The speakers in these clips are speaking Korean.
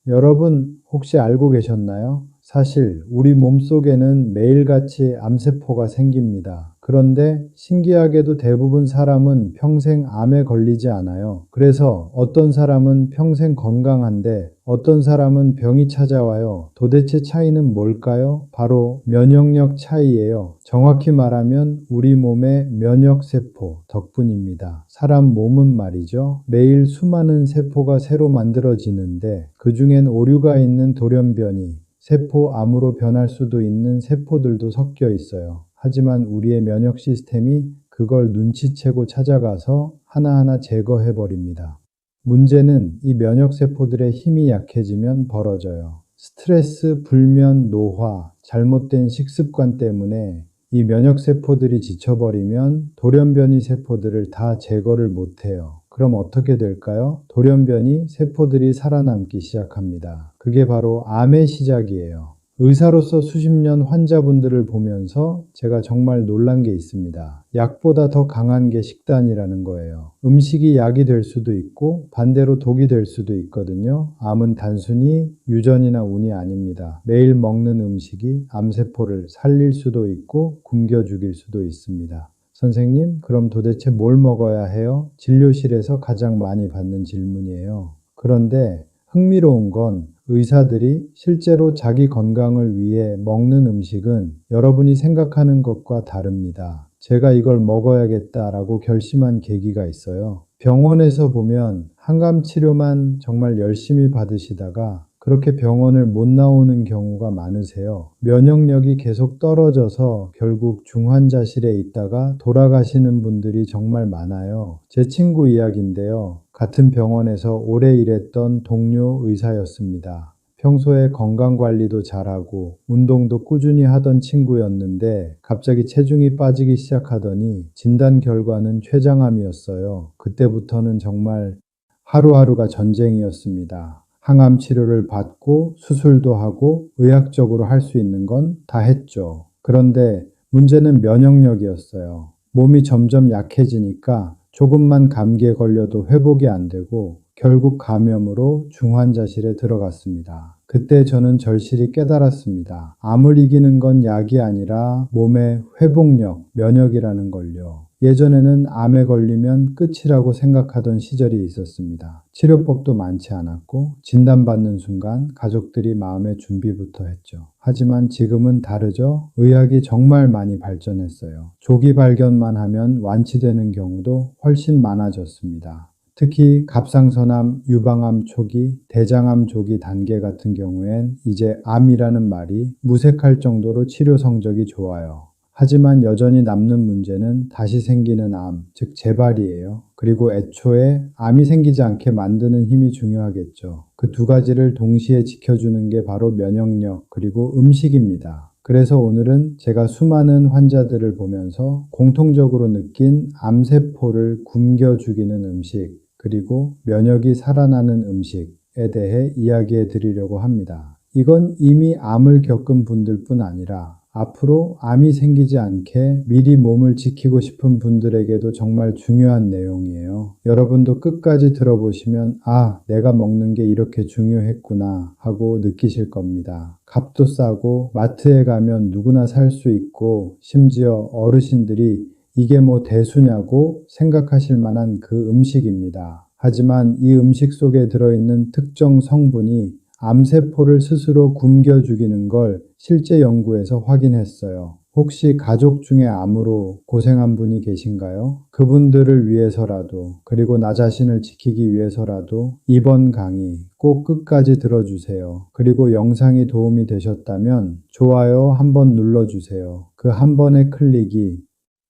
여러분 혹시 알고 계셨나요? 사실 우리 몸속에는 매일같이 암세포가 생깁니다. 그런데 신기하게도 대부분 사람은 평생 암에 걸리지 않아요. 그래서 어떤 사람은 평생 건강한데 어떤 사람은 병이 찾아와요. 도대체 차이는 뭘까요? 바로 면역력 차이예요. 정확히 말하면 우리 몸의 면역세포 덕분입니다. 사람 몸은 말이죠. 매일 수많은 세포가 새로 만들어지는데 그중엔 오류가 있는 돌연변이, 세포암으로 변할 수도 있는 세포들도 섞여 있어요. 하지만 우리의 면역 시스템이 그걸 눈치채고 찾아가서 하나하나 제거해 버립니다. 문제는 이 면역세포들의 힘이 약해지면 벌어져요. 스트레스, 불면, 노화, 잘못된 식습관 때문에 이 면역세포들이 지쳐버리면 돌연변이 세포들을 다 제거를 못해요. 그럼 어떻게 될까요? 돌연변이 세포들이 살아남기 시작합니다. 그게 바로 암의 시작이에요. 의사로서 수십 년 환자분들을 보면서 제가 정말 놀란 게 있습니다. 약보다 더 강한 게 식단이라는 거예요. 음식이 약이 될 수도 있고 반대로 독이 될 수도 있거든요. 암은 단순히 유전이나 운이 아닙니다. 매일 먹는 음식이 암세포를 살릴 수도 있고 굶겨 죽일 수도 있습니다. 선생님, 그럼 도대체 뭘 먹어야 해요? 진료실에서 가장 많이 받는 질문이에요. 그런데 흥미로운 건 의사들이 실제로 자기 건강을 위해 먹는 음식은 여러분이 생각하는 것과 다릅니다. 제가 이걸 먹어야겠다라고 결심한 계기가 있어요. 병원에서 보면 항암 치료만 정말 열심히 받으시다가 그렇게 병원을 못 나오는 경우가 많으세요. 면역력이 계속 떨어져서 결국 중환자실에 있다가 돌아가시는 분들이 정말 많아요. 제 친구 이야기인데요. 같은 병원에서 오래 일했던 동료 의사였습니다. 평소에 건강관리도 잘하고 운동도 꾸준히 하던 친구였는데 갑자기 체중이 빠지기 시작하더니 진단 결과는 췌장암이었어요. 그때부터는 정말 하루하루가 전쟁이었습니다. 항암 치료를 받고 수술도 하고 의학적으로 할 수 있는 건 다 했죠. 그런데 문제는 면역력이었어요. 몸이 점점 약해지니까 조금만 감기에 걸려도 회복이 안 되고 결국 감염으로 중환자실에 들어갔습니다. 그때 저는 절실히 깨달았습니다. 암을 이기는 건 약이 아니라 몸의 회복력, 면역이라는 걸요. 예전에는 암에 걸리면 끝이라고 생각하던 시절이 있었습니다. 치료법도 많지 않았고 진단받는 순간 가족들이 마음의 준비부터 했죠. 하지만 지금은 다르죠. 의학이 정말 많이 발전했어요. 조기 발견만 하면 완치되는 경우도 훨씬 많아졌습니다. 특히 갑상선암, 유방암 초기, 대장암 조기 단계 같은 경우엔 이제 암이라는 말이 무색할 정도로 치료 성적이 좋아요. 하지만 여전히 남는 문제는 다시 생기는 암, 즉 재발이에요. 그리고 애초에 암이 생기지 않게 만드는 힘이 중요하겠죠. 그 두 가지를 동시에 지켜주는 게 바로 면역력 그리고 음식입니다. 그래서 오늘은 제가 수많은 환자들을 보면서 공통적으로 느낀 암세포를 굶겨 죽이는 음식 그리고 면역이 살아나는 음식에 대해 이야기해 드리려고 합니다. 이건 이미 암을 겪은 분들뿐 아니라 앞으로 암이 생기지 않게 미리 몸을 지키고 싶은 분들에게도 정말 중요한 내용이에요. 여러분도 끝까지 들어보시면 아, 내가 먹는 게 이렇게 중요했구나 하고 느끼실 겁니다. 값도 싸고 마트에 가면 누구나 살 수 있고 심지어 어르신들이 이게 뭐 대수냐고 생각하실 만한 그 음식입니다. 하지만 이 음식 속에 들어있는 특정 성분이 암세포를 스스로 굶겨 죽이는 걸 실제 연구에서 확인했어요. 혹시 가족 중에 암으로 고생한 분이 계신가요? 그분들을 위해서라도 그리고 나 자신을 지키기 위해서라도 이번 강의 꼭 끝까지 들어주세요. 그리고 영상이 도움이 되셨다면 좋아요 한번 눌러주세요. 그 한 번의 클릭이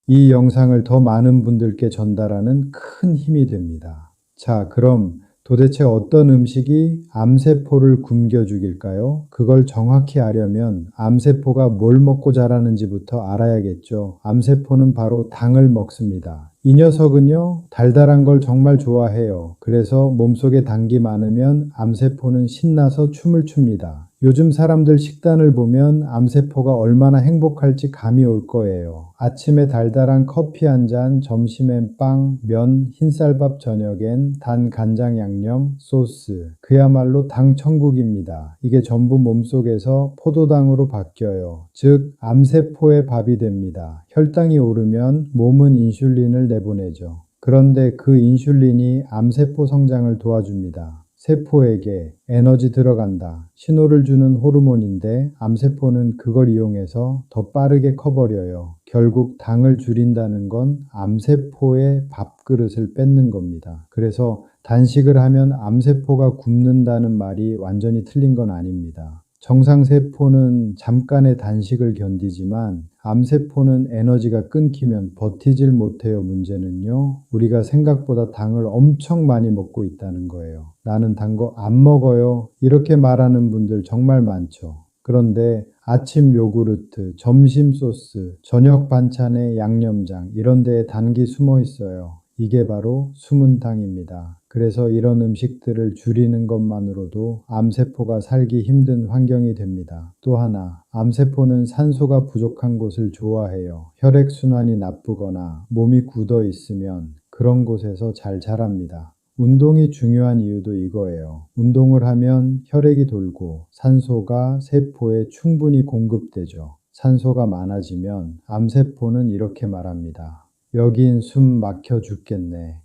이 영상을 더 많은 분들께 전달하는 큰 힘이 됩니다. 자, 그럼 도대체 어떤 음식이 암세포를 굶겨 죽일까요? 그걸 정확히 알려면 암세포가 뭘 먹고 자라는지부터 알아야겠죠. 암세포는 바로 당을 먹습니다. 이 녀석은요, 달달한 걸 정말 좋아해요. 그래서 몸속에 당이 많으면 암세포는 신나서 춤을 춥니다. 요즘 사람들 식단을 보면 암세포가 얼마나 행복할지 감이 올 거예요. 아침에 달달한 커피 한 잔, 점심엔 빵, 면, 흰쌀밥, 저녁엔 단 간장 양념, 소스. 그야말로 당 천국입니다. 이게 전부 몸속에서 포도당으로 바뀌어요. 즉, 암세포의 밥이 됩니다. 혈당이 오르면 몸은 인슐린을 내보내죠. 그런데 그 인슐린이 암세포 성장을 도와줍니다. 세포에게 에너지 들어간다. 신호를 주는 호르몬인데 암세포는 그걸 이용해서 더 빠르게 커버려요. 결국 당을 줄인다는 건 암세포의 밥그릇을 뺏는 겁니다. 그래서 단식을 하면 암세포가 굶는다는 말이 완전히 틀린 건 아닙니다. 정상세포는 잠깐의 단식을 견디지만 암세포는 에너지가 끊기면 버티질 못해요. 문제는요, 우리가 생각보다 당을 엄청 많이 먹고 있다는 거예요. 나는 단 거 안 먹어요. 이렇게 말하는 분들 정말 많죠. 그런데 아침 요구르트, 점심 소스, 저녁 반찬에 양념장 이런 데에 당이 숨어 있어요. 이게 바로 숨은 당입니다. 그래서 이런 음식들을 줄이는 것만으로도 암세포가 살기 힘든 환경이 됩니다. 또 하나, 암세포는 산소가 부족한 곳을 좋아해요. 혈액순환이 나쁘거나 몸이 굳어 있으면 그런 곳에서 잘 자랍니다. 운동이 중요한 이유도 이거예요. 운동을 하면 혈액이 돌고 산소가 세포에 충분히 공급되죠. 산소가 많아지면 암세포는 이렇게 말합니다. 여긴 숨 막혀 죽겠네.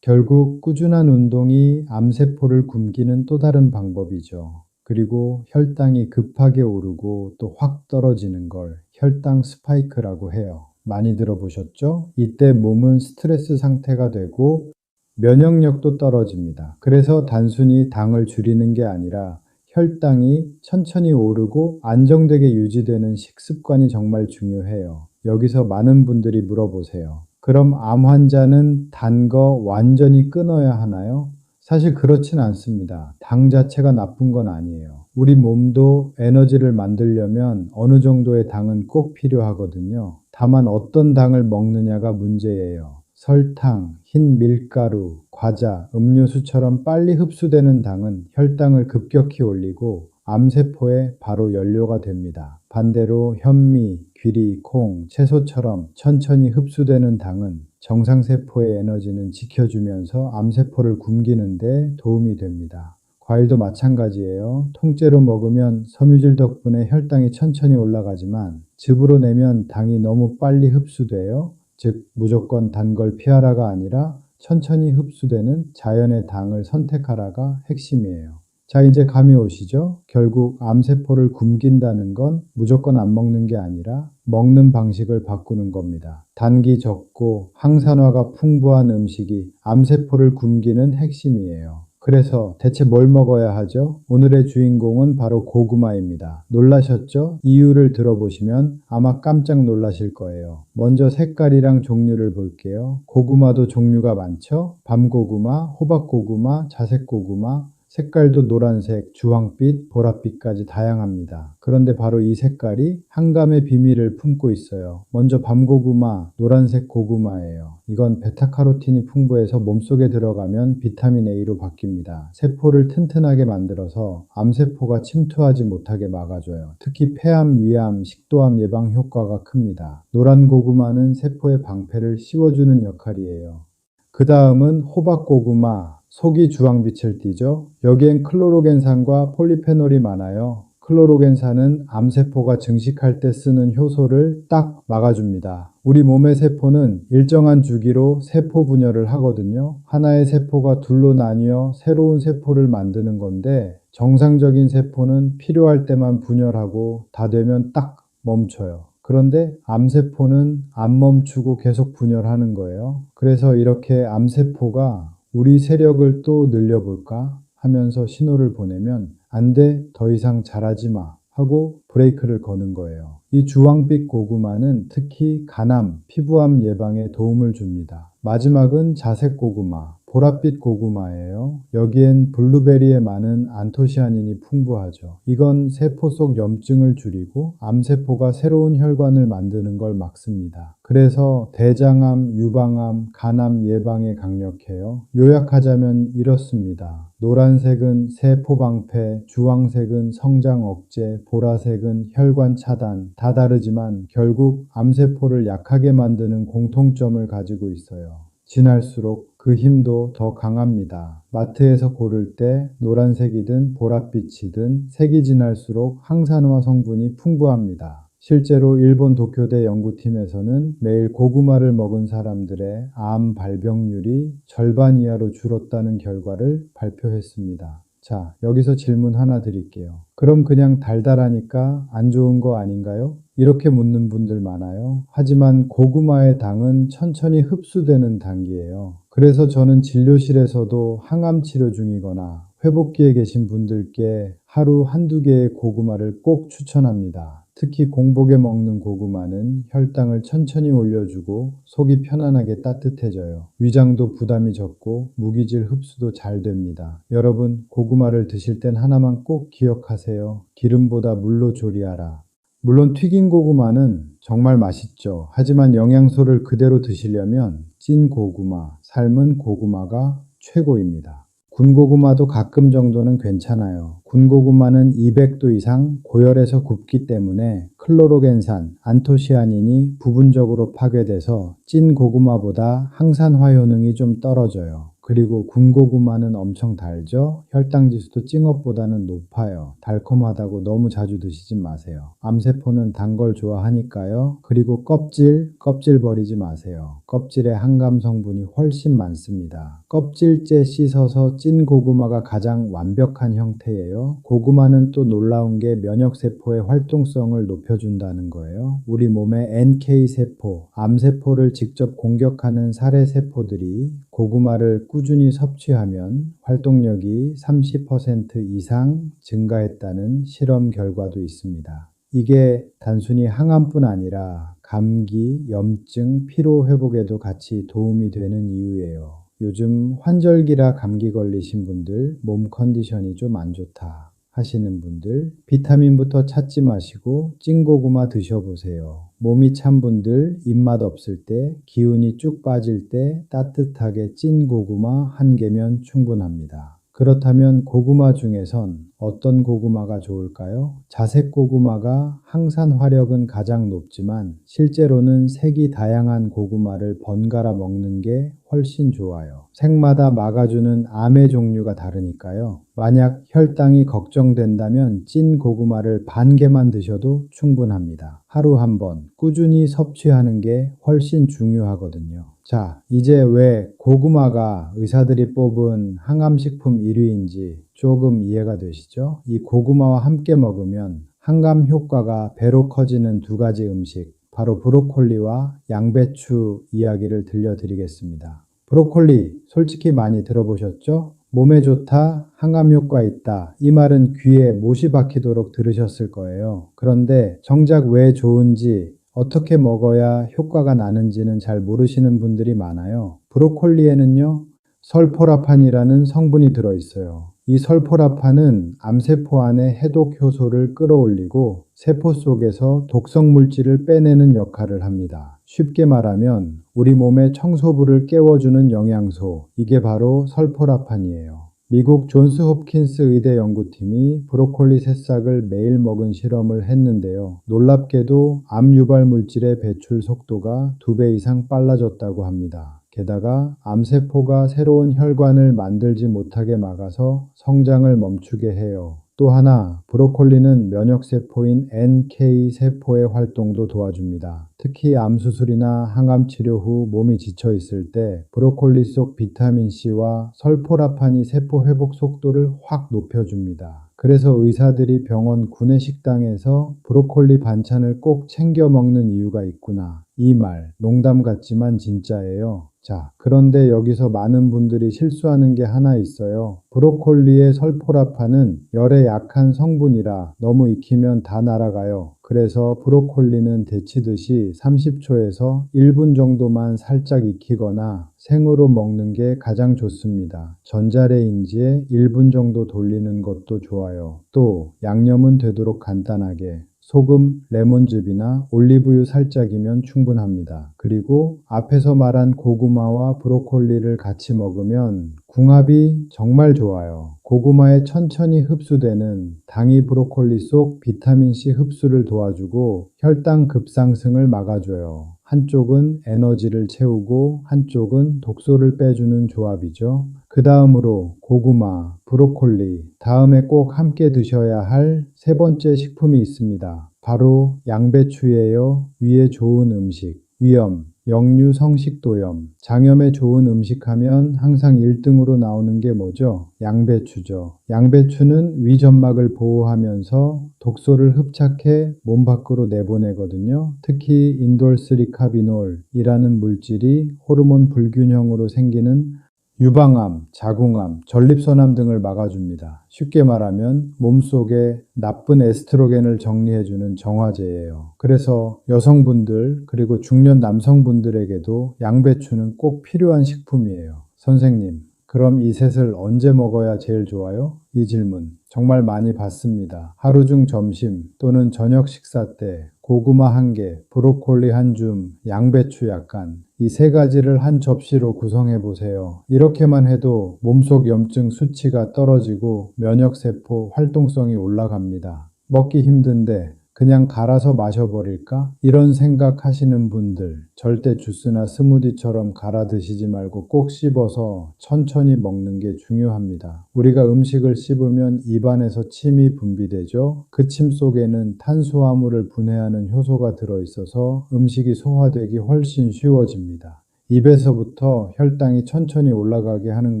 결국 꾸준한 운동이 암세포를 굶기는 또 다른 방법이죠. 그리고 혈당이 급하게 오르고 또 확 떨어지는 걸 혈당 스파이크라고 해요. 많이 들어보셨죠? 이때 몸은 스트레스 상태가 되고 면역력도 떨어집니다. 그래서 단순히 당을 줄이는 게 아니라 혈당이 천천히 오르고 안정되게 유지되는 식습관이 정말 중요해요. 여기서 많은 분들이 물어보세요. 그럼 암 환자는 단 거 완전히 끊어야 하나요? 사실 그렇진 않습니다. 당 자체가 나쁜 건 아니에요. 우리 몸도 에너지를 만들려면 어느 정도의 당은 꼭 필요하거든요. 다만 어떤 당을 먹느냐가 문제예요. 설탕, 흰 밀가루, 과자, 음료수처럼 빨리 흡수되는 당은 혈당을 급격히 올리고 암세포의 바로 연료가 됩니다. 반대로 현미, 귀리, 콩, 채소처럼 천천히 흡수되는 당은 정상세포의 에너지는 지켜주면서 암세포를 굶기는 데 도움이 됩니다. 과일도 마찬가지예요. 통째로 먹으면 섬유질 덕분에 혈당이 천천히 올라가지만 즙으로 내면 당이 너무 빨리 흡수돼요. 즉 무조건 단 걸 피하라가 아니라 천천히 흡수되는 자연의 당을 선택하라가 핵심이에요. 자, 이제 감이 오시죠? 결국 암세포를 굶긴다는 건 무조건 안 먹는 게 아니라 먹는 방식을 바꾸는 겁니다. 단기 적고 항산화가 풍부한 음식이 암세포를 굶기는 핵심이에요. 그래서 대체 뭘 먹어야 하죠? 오늘의 주인공은 바로 고구마입니다. 놀라셨죠? 이유를 들어보시면 아마 깜짝 놀라실 거예요. 먼저 색깔이랑 종류를 볼게요. 고구마도 종류가 많죠? 밤고구마, 호박고구마, 자색고구마, 색깔도 노란색, 주황빛, 보랏빛까지 다양합니다. 그런데 바로 이 색깔이 한감의 비밀을 품고 있어요. 먼저 밤고구마, 노란색 고구마예요. 이건 베타카로틴이 풍부해서 몸속에 들어가면 비타민 A로 바뀝니다. 세포를 튼튼하게 만들어서 암세포가 침투하지 못하게 막아줘요. 특히 폐암, 위암, 식도암 예방 효과가 큽니다. 노란 고구마는 세포의 방패를 씌워주는 역할이에요. 그 다음은 호박고구마. 속이 주황빛을 띠죠. 여기엔 클로로겐산과 폴리페놀이 많아요. 클로로겐산은 암세포가 증식할 때 쓰는 효소를 딱 막아줍니다. 우리 몸의 세포는 일정한 주기로 세포 분열을 하거든요. 하나의 세포가 둘로 나뉘어 새로운 세포를 만드는 건데 정상적인 세포는 필요할 때만 분열하고 다 되면 딱 멈춰요. 그런데 암세포는 안 멈추고 계속 분열하는 거예요. 그래서 이렇게 암세포가 우리 세력을 또 늘려볼까 하면서 신호를 보내면 안 돼, 더 이상 자라지 마 하고 브레이크를 거는 거예요. 이 주황빛 고구마는 특히 간암, 피부암 예방에 도움을 줍니다. 마지막은 자색 고구마. 보랏빛 고구마예요. 여기엔 블루베리에 많은 안토시아닌이 풍부하죠. 이건 세포 속 염증을 줄이고 암세포가 새로운 혈관을 만드는 걸 막습니다. 그래서 대장암, 유방암, 간암 예방에 강력해요. 요약하자면 이렇습니다. 노란색은 세포 방패, 주황색은 성장 억제, 보라색은 혈관 차단. 다 다르지만 결국 암세포를 약하게 만드는 공통점을 가지고 있어요. 지날수록 그 힘도 더 강합니다. 마트에서 고를 때 노란색이든 보랏빛이든 색이 진할수록 항산화 성분이 풍부합니다. 실제로 일본 도쿄대 연구팀에서는 매일 고구마를 먹은 사람들의 암 발병률이 절반 이하로 줄었다는 결과를 발표했습니다. 자, 여기서 질문 하나 드릴게요. 그럼 그냥 달달하니까 안 좋은 거 아닌가요? 이렇게 묻는 분들 많아요. 하지만 고구마의 당은 천천히 흡수되는 당이에요. 그래서 저는 진료실에서도 항암 치료 중이거나 회복기에 계신 분들께 하루 한두 개의 고구마를 꼭 추천합니다. 특히 공복에 먹는 고구마는 혈당을 천천히 올려주고 속이 편안하게 따뜻해져요. 위장도 부담이 적고 무기질 흡수도 잘 됩니다. 여러분, 고구마를 드실 땐 하나만 꼭 기억하세요. 기름보다 물로 조리하라. 물론 튀긴 고구마는 정말 맛있죠. 하지만 영양소를 그대로 드시려면 찐 고구마, 삶은 고구마가 최고입니다. 군고구마도 가끔 정도는 괜찮아요. 군고구마는 200도 이상 고열에서 굽기 때문에 클로로겐산, 안토시아닌이 부분적으로 파괴돼서 찐 고구마보다 항산화 효능이 좀 떨어져요. 그리고 군고구마는 엄청 달죠? 혈당 지수도 찡엇보다는 높아요. 달콤하다고 너무 자주 드시지 마세요. 암세포는 단 걸 좋아하니까요. 그리고 껍질 버리지 마세요. 껍질에 항암 성분이 훨씬 많습니다. 껍질째 씻어서 찐 고구마가 가장 완벽한 형태예요. 고구마는 또 놀라운 게 면역세포의 활동성을 높여준다는 거예요. 우리 몸의 NK세포, 암세포를 직접 공격하는 살해세포들이 고구마를 꾸준히 섭취하면 활동력이 30% 이상 증가했다는 실험 결과도 있습니다. 이게 단순히 항암뿐 아니라 감기, 염증, 피로 회복에도 같이 도움이 되는 이유예요. 요즘 환절기라 감기 걸리신 분들, 몸 컨디션이 좀 안 좋다 하시는 분들, 비타민부터 찾지 마시고 찐고구마 드셔보세요. 몸이 찬 분들, 입맛 없을 때, 기운이 쭉 빠질 때 따뜻하게 찐 고구마 한 개면 충분합니다. 그렇다면 고구마 중에선 어떤 고구마가 좋을까요? 자색 고구마가 항산 화력은 가장 높지만 실제로는 색이 다양한 고구마를 번갈아 먹는 게 훨씬 좋아요. 색마다 막아주는 암의 종류가 다르니까요. 만약 혈당이 걱정된다면 찐 고구마를 반 개만 드셔도 충분합니다. 하루 한 번 꾸준히 섭취하는 게 훨씬 중요하거든요. 자, 이제 왜 고구마가 의사들이 뽑은 항암식품 1위인지 조금 이해가 되시죠? 이 고구마와 함께 먹으면 항암 효과가 배로 커지는 두 가지 음식, 바로 브로콜리와 양배추 이야기를 들려드리겠습니다. 브로콜리 솔직히 많이 들어보셨죠? 몸에 좋다, 항암 효과 있다. 이 말은 귀에 못이 박히도록 들으셨을 거예요. 그런데 정작 왜 좋은지, 어떻게 먹어야 효과가 나는지는 잘 모르시는 분들이 많아요. 브로콜리에는요, 설포라판이라는 성분이 들어있어요. 이 설포라판은 암세포 안에 해독 효소를 끌어올리고 세포 속에서 독성 물질을 빼내는 역할을 합니다. 쉽게 말하면 우리 몸의 청소부를 깨워주는 영양소, 이게 바로 설포라판이에요. 미국 존스 홉킨스 의대 연구팀이 브로콜리 새싹을 매일 먹은 실험을 했는데요. 놀랍게도 암 유발 물질의 배출 속도가 2배 이상 빨라졌다고 합니다. 게다가 암세포가 새로운 혈관을 만들지 못하게 막아서 성장을 멈추게 해요. 또 하나, 브로콜리는 면역세포인 NK세포의 활동도 도와줍니다. 특히 암수술이나 항암치료 후 몸이 지쳐 있을 때 브로콜리 속 비타민C와 설포라판이 세포 회복 속도를 확 높여줍니다. 그래서 의사들이 병원 구내식당에서 브로콜리 반찬을 꼭 챙겨 먹는 이유가 있구나. 이 말, 농담 같지만 진짜예요. 자, 그런데 여기서 많은 분들이 실수하는 게 하나 있어요. 브로콜리의 설포라판은 열에 약한 성분이라 너무 익히면 다 날아가요. 그래서 브로콜리는 데치듯이 30초에서 1분 정도만 살짝 익히거나 생으로 먹는 게 가장 좋습니다. 전자레인지에 1분 정도 돌리는 것도 좋아요. 또 양념은 되도록 간단하게 소금, 레몬즙이나 올리브유 살짝이면 충분합니다. 그리고 앞에서 말한 고구마와 브로콜리를 같이 먹으면 궁합이 정말 좋아요. 고구마에 천천히 흡수되는 당이 브로콜리 속 비타민C 흡수를 도와주고 혈당 급상승을 막아줘요. 한쪽은 에너지를 채우고 한쪽은 독소를 빼주는 조합이죠. 그 다음으로 고구마, 브로콜리, 다음에 꼭 함께 드셔야 할 세 번째 식품이 있습니다. 바로 양배추예요. 위에 좋은 음식, 위염, 역류 성식도염, 장염에 좋은 음식하면 항상 1등으로 나오는 게 뭐죠? 양배추죠. 양배추는 위점막을 보호하면서 독소를 흡착해 몸 밖으로 내보내거든요. 특히 인돌스리카비놀이라는 물질이 호르몬 불균형으로 생기는 유방암, 자궁암, 전립선암 등을 막아줍니다. 쉽게 말하면 몸속에 나쁜 에스트로겐을 정리해주는 정화제예요. 그래서 여성분들 그리고 중년 남성분들에게도 양배추는 꼭 필요한 식품이에요. 선생님, 그럼 이 셋을 언제 먹어야 제일 좋아요? 이 질문 정말 많이 받습니다. 하루 중 점심 또는 저녁 식사 때 고구마 한 개, 브로콜리 한 줌, 양배추 약간 이 세 가지를 한 접시로 구성해 보세요. 이렇게만 해도 몸속 염증 수치가 떨어지고 면역세포 활동성이 올라갑니다. 먹기 힘든데 그냥 갈아서 마셔버릴까? 이런 생각하시는 분들 절대 주스나 스무디처럼 갈아 드시지 말고 꼭 씹어서 천천히 먹는 게 중요합니다. 우리가 음식을 씹으면 입안에서 침이 분비되죠. 그 침 속에는 탄수화물을 분해하는 효소가 들어있어서 음식이 소화되기 훨씬 쉬워집니다. 입에서부터 혈당이 천천히 올라가게 하는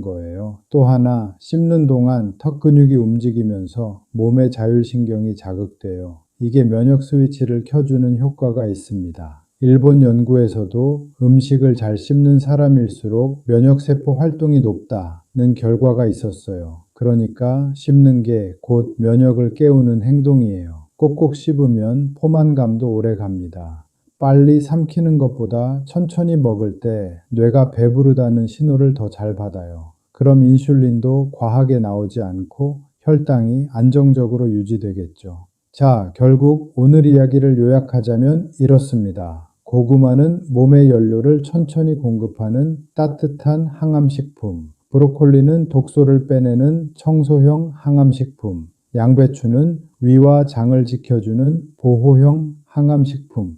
거예요. 또 하나, 씹는 동안 턱 근육이 움직이면서 몸의 자율신경이 자극돼요. 이게 면역 스위치를 켜주는 효과가 있습니다. 일본 연구에서도 음식을 잘 씹는 사람일수록 면역세포 활동이 높다는 결과가 있었어요. 그러니까 씹는 게 곧 면역을 깨우는 행동이에요. 꼭꼭 씹으면 포만감도 오래 갑니다. 빨리 삼키는 것보다 천천히 먹을 때 뇌가 배부르다는 신호를 더 잘 받아요. 그럼 인슐린도 과하게 나오지 않고 혈당이 안정적으로 유지되겠죠. 자, 결국 오늘 이야기를 요약하자면 이렇습니다. 고구마는 몸의 연료를 천천히 공급하는 따뜻한 항암식품, 브로콜리는 독소를 빼내는 청소형 항암식품, 양배추는 위와 장을 지켜주는 보호형 항암식품.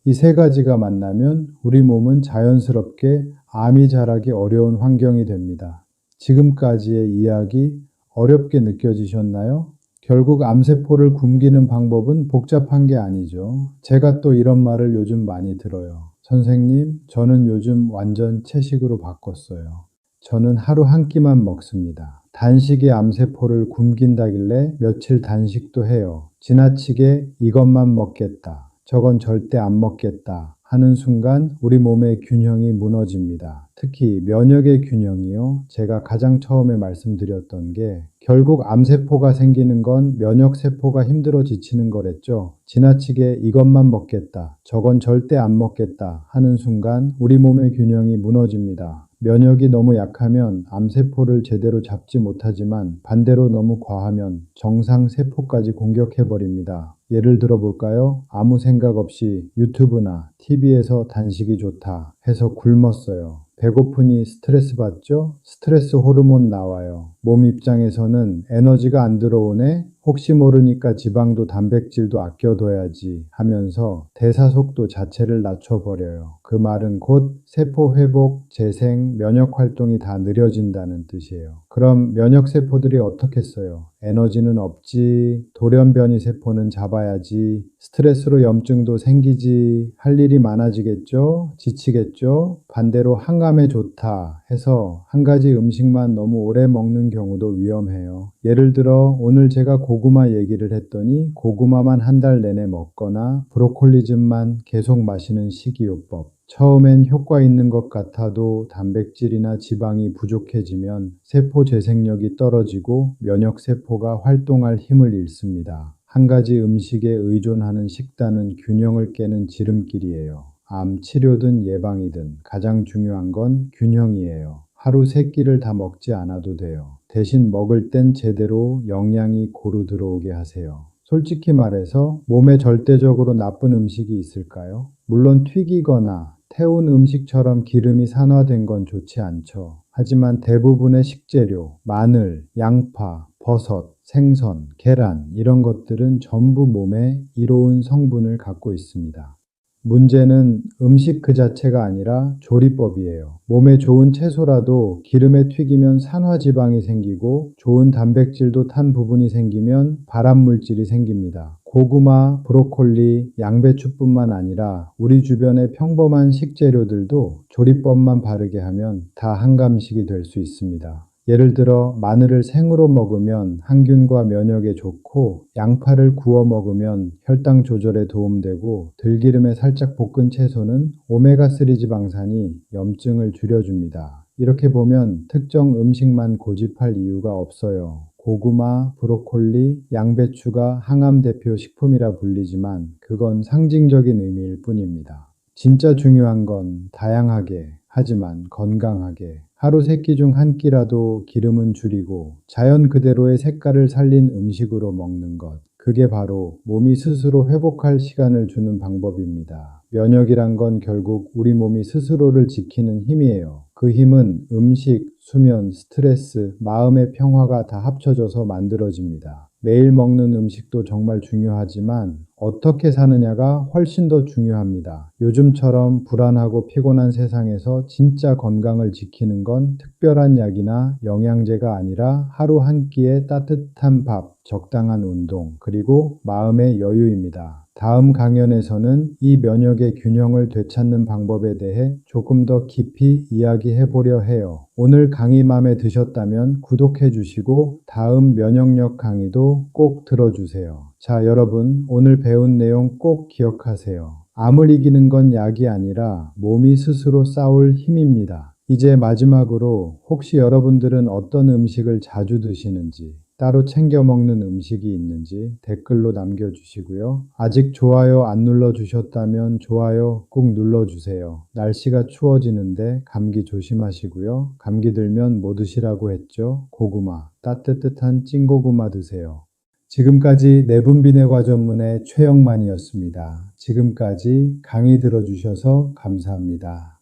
이 세 가지가 만나면 우리 몸은 자연스럽게 암이 자라기 어려운 환경이 됩니다. 지금까지의 이야기 어렵게 느껴지셨나요? 결국 암세포를 굶기는 방법은 복잡한 게 아니죠. 제가 또 이런 말을 요즘 많이 들어요. 선생님, 저는 요즘 완전 채식으로 바꿨어요. 저는 하루 한 끼만 먹습니다. 단식이 암세포를 굶긴다길래 며칠 단식도 해요. 지나치게 이것만 먹겠다, 저건 절대 안 먹겠다 하는 순간 우리 몸의 균형이 무너집니다. 특히 면역의 균형이요. 제가 가장 처음에 말씀드렸던 게 결국 암세포가 생기는 건 면역세포가 힘들어 지치는 거랬죠. 지나치게 이것만 먹겠다, 저건 절대 안 먹겠다 하는 순간 우리 몸의 균형이 무너집니다. 면역이 너무 약하면 암세포를 제대로 잡지 못하지만 반대로 너무 과하면 정상세포까지 공격해버립니다. 예를 들어 볼까요? 아무 생각 없이 유튜브나 TV에서 단식이 좋다 해서 굶었어요. 배고프니 스트레스 받죠? 스트레스 호르몬 나와요. 몸 입장에서는 에너지가 안 들어오네? 혹시 모르니까 지방도 단백질도 아껴둬야지 하면서 대사속도 자체를 낮춰버려요. 그 말은 곧 세포 회복, 재생, 면역 활동이 다 느려진다는 뜻이에요. 그럼 면역세포들이 어떻겠어요? 에너지는 없지, 돌연변이 세포는 잡아야지, 스트레스로 염증도 생기지, 할 일이 많아지겠죠? 지치겠죠? 반대로 항암에 좋다 해서 한 가지 음식만 너무 오래 먹는 경우도 위험해요. 예를 들어 오늘 제가 고구마 얘기를 했더니 고구마만 한 달 내내 먹거나 브로콜리즙만 계속 마시는 식이요법. 처음엔 효과 있는 것 같아도 단백질이나 지방이 부족해지면 세포 재생력이 떨어지고 면역세포가 활동할 힘을 잃습니다. 한 가지 음식에 의존하는 식단은 균형을 깨는 지름길이에요. 암 치료든 예방이든 가장 중요한 건 균형이에요. 하루 3끼를 다 먹지 않아도 돼요. 대신 먹을 땐 제대로 영양이 고루 들어오게 하세요. 솔직히 말해서 몸에 절대적으로 나쁜 음식이 있을까요? 물론 튀기거나 태운 음식처럼 기름이 산화된 건 좋지 않죠. 하지만 대부분의 식재료, 마늘, 양파, 버섯, 생선, 계란 이런 것들은 전부 몸에 이로운 성분을 갖고 있습니다. 문제는 음식 그 자체가 아니라 조리법이에요. 몸에 좋은 채소라도 기름에 튀기면 산화지방이 생기고 좋은 단백질도 탄 부분이 생기면 발암물질이 생깁니다. 고구마, 브로콜리, 양배추뿐만 아니라 우리 주변의 평범한 식재료들도 조리법만 바르게 하면 다 한감식이 될 수 있습니다. 예를 들어 마늘을 생으로 먹으면 항균과 면역에 좋고 양파를 구워 먹으면 혈당 조절에 도움되고 들기름에 살짝 볶은 채소는 오메가3 지방산이 염증을 줄여줍니다. 이렇게 보면 특정 음식만 고집할 이유가 없어요. 고구마, 브로콜리, 양배추가 항암 대표 식품이라 불리지만 그건 상징적인 의미일 뿐입니다. 진짜 중요한 건 다양하게 하지만 건강하게 하루 3끼 중 1끼라도 기름은 줄이고 자연 그대로의 색깔을 살린 음식으로 먹는 것. 그게 바로 몸이 스스로 회복할 시간을 주는 방법입니다. 면역이란 건 결국 우리 몸이 스스로를 지키는 힘이에요. 그 힘은 음식, 수면, 스트레스, 마음의 평화가 다 합쳐져서 만들어집니다. 매일 먹는 음식도 정말 중요하지만 어떻게 사느냐가 훨씬 더 중요합니다. 요즘처럼 불안하고 피곤한 세상에서 진짜 건강을 지키는 건 특별한 약이나 영양제가 아니라 하루 한 끼의 따뜻한 밥, 적당한 운동, 그리고 마음의 여유입니다. 다음 강연에서는 이 면역의 균형을 되찾는 방법에 대해 조금 더 깊이 이야기해 보려 해요. 오늘 강의 마음에 드셨다면 구독해 주시고 다음 면역력 강의도 꼭 들어주세요. 자, 여러분, 오늘 배운 내용 꼭 기억하세요. 암을 이기는 건 약이 아니라 몸이 스스로 싸울 힘입니다. 이제 마지막으로 혹시 여러분들은 어떤 음식을 자주 드시는지, 따로 챙겨 먹는 음식이 있는지 댓글로 남겨주시고요. 아직 좋아요 안 눌러주셨다면 좋아요 꼭 눌러주세요. 날씨가 추워지는데 감기 조심하시고요. 감기 들면 뭐 드시라고 했죠? 고구마, 따뜻한 찐고구마 드세요. 지금까지 내분비내과 전문의 최영만이었습니다. 지금까지 강의 들어주셔서 감사합니다.